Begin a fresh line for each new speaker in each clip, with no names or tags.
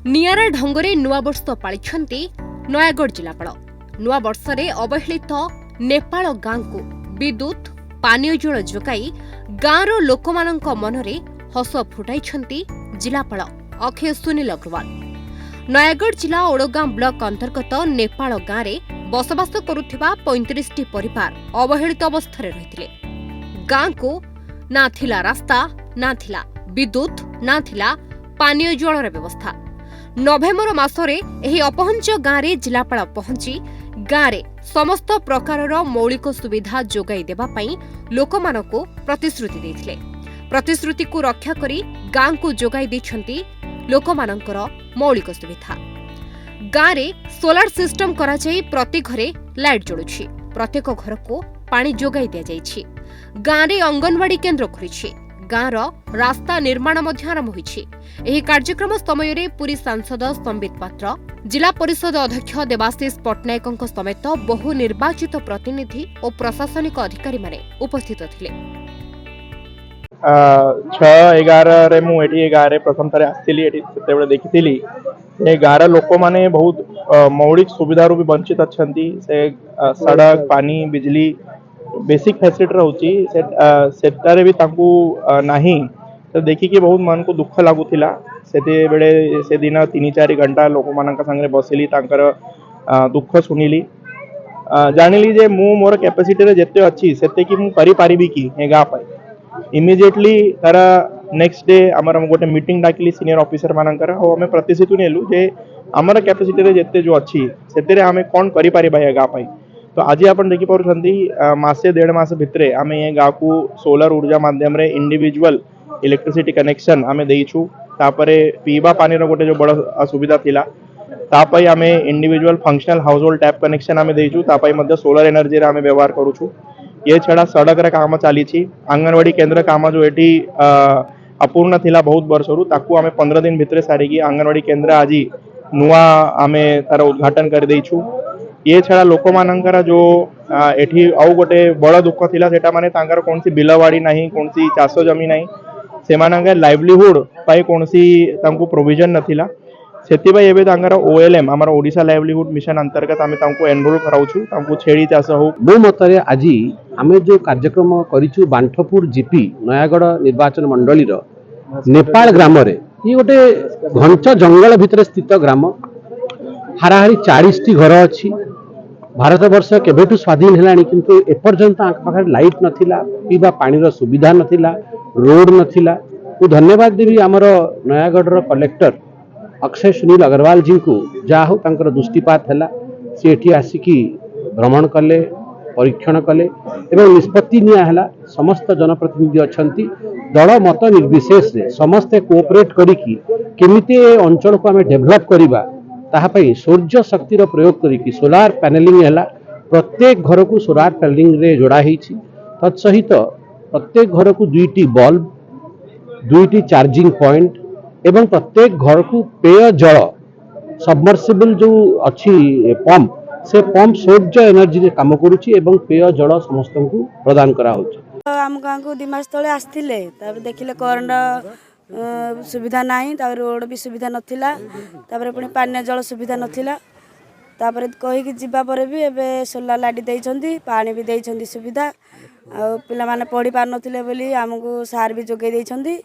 नियारा ढंगरे नुआवर्ष पालिछन्ति नयागढ़ जिलापाल। नुआवर्षरे अवहेलित नेपाल गाँ को विद्युत पानीय जल जोगाई गाँर लोकमानंक मनरे हस फुटाइछन्ति जिलापाल अक्षय सुनील अग्रवाल। नयागढ़ जिला ओडगाँ ब्लॉक अंतर्गत नेपाल गाँव में बसवास करुथिबा 35टी परिवार अवहेलित अवस्था रहिथिले। गाँ को ना थिला रास्ता, ना थिला विद्युत, ना थिला पानीय जलर व्यवस्था। नवेम्बर मासरे एही अपहंच गाँव जिलापाल पहुंची गाँव समस्त प्रकारर मौलिक सुविधा जोगाई देबा पई लोकमानकु प्रतिश्रुति देथिले। प्रतिश्रुति को रक्षा करी गाँ को जोगाई दैछन्ति लोकमानंकर मौलिक सुविधा। गाँव में सोलार सिस्टम करा जाई प्रति घरे लाइट जळुछि। प्रत्येक घर को पानी जोगाई दिया जाइछि। गाँव में अंगनवाड़ी केन्द्र खुलिछि। गाँर रास्ता निर्माण मध्य आरंभ होइछि। एही कार्यक्रम समय रे पुरी सांसद संबित पात्र, जिला परिषद अध्यक्ष देवाशीष पट्टनायकଙ୍କ समेत बहु निर्वाचित प्रतिनिधि और प्रशासनिक अधिकारी माने उपस्थित थिले।
6-11 रे मु एठी गारे प्रथम थरे आस्तिली एठी सेतेबेले देखिथिली ए गार लोक माने बहुत मौलिक सुविधा रू भी वंचित अछंती। से सड़क, पानी, बिजली बेसिक फैसिलिटी रहउची सेटारे भी तांकू नाही। तो देखि कि बहुत मन को दुख लागुथिला। सेते बेले से दिन 3-4 घंटा लोक मानक संगे बसिली, तांकर दुख सुनिली। जानिली जे मु मोर कैपेसिटी रे जेते अछि सेते कि मु करि पारिबी कि ए गा पाई। इमिडिएटली तारा नेक्स्ट डे आमर गोटे मीटिंग डाकिली सीनियर ऑफिसर मानकर हो हमें प्रतिश्रुति नेलु जे आमर कैपेसिटी रे जेते जो अछि सेते रे हमें कोन करि पारिबा ए गा पाई। तो आज आपण देखि पारुछंती मासे 1.5 मास भितरे आमे ए गा को सोलर ऊर्जा माध्यम रे इंडिविजुअल इलेक्ट्रिसिटी कनेक्शन आमे देइछु। तापरे पीबा पानी रो गोटे जो बड़ असुविधा थिला तापई आमे individual functional house hold tap connection आमे देइछु। तापई मध्ये सोलर एनर्जी रे आमे व्यवहार करूछु। ये छड़ा सड़क रे काम चाली छी। आंगनवाड़ी केंद्र काम जो एठी अपूर्ण थिला बहुत वर्षरू ताकू आमे 15 दिन भितरे सारिकी आंगनवाड़ी केंद्र आज नुआ आमे तार उद्घाटन कर देइछु। ये छड़ा लोक मानकर जो एठी आउ गोटे बड़ दुख थिला सेटा माने तांकर कोनसी बिलवाड़ी नाही, कोनसी चाष जमी नाही, से मानकर लाइवलीहुड पाई कोनसी तांको प्रोविजन नथिला। सेतिबाई एबे तांकर ओएलएम हमर ओडिशा लाइवलीहुड मिशन अंतर्गत आमे तांको एनरोल कराउछु। तांको छेड़ी चाष हो
मो मतरे आजी आमे जो कार्यक्रम करिछु बांठपुर जीपी नयागढ़ निर्वाचन मंडली रो नेपाल ग्राम रे ये गोटे घंच जंगल भितर स्थित ग्राम। हाराहारी 40टी घर अछि। भारत वर्ष केबेठु स्वाधीन हेलानी किंतु एपर्यंत आंक पाखर लाइट नथिला, पीबा पानी रो सुविधा नथिला, रोड नथिला। तो धन्यवाद देवी आमर नयागढ़ रो कलेक्टर अक्षय सुनील अग्रवाल जी को जा हो तांकर दृष्टिपात हैला। से एठी आसिकी भ्रमण कले, परीक्षण कले एवं निष्पत्ति निया हैला। समस्त जनप्रतिनिधि अछंती दल मत निर्विशेष रे समस्त कोऑपरेट करिकी केमिते अंचल को आमे डेवलप करिबा ताहा पई सूर्य शक्ति रो प्रयोग करिकी सोलार पैनलिंग हैला। प्रत्येक घर को सोलार पैनलिंग रे जोड़ा हिची। तत्सहित प्रत्येक घर को 2टी बल्ब, 2टी चार्जिंग पॉइंट एवं प्रत्येक घर को पेय जल सबमर्सिबल जो अच्छी पंप से पंप सूर्य एनर्जी रे काम करूची एवं पेय जल समस्त को प्रदान करा होची।
आम गाँव को 2 मास तले आसथिले तापर देखिले करंट सुविधा नाही, तापर रोड भी सुविधा नथिला, तापर पुणी पानी जल सुविधा नथिला। तापर कहि कि जिबा परे भी एबे सोलार लाइट देइछंती, पानी भी देइछंती सुविधा। आ पिला माने पढ़ी पार नथिले बोली हमको सार भी जोगे देइछंती।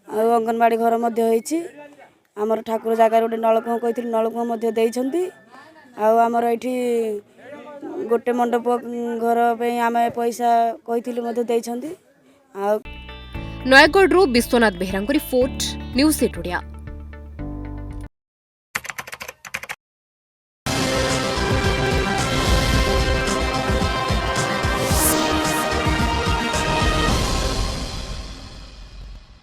आ अंगनवाड़ी घर मध्य होईछि। हमर ठाकुर जागा गोटे नलकूप कहिथिलु नलकूप मध्य देइछंती। आ हमर एठी गोटे मंडप घर पे आमे पैसा कहिथिलु मध्य देइछंती। आ
नयागढ़ विश्वनाथ बेहरा रिपोर्ट न्यूज 8 ओडिया।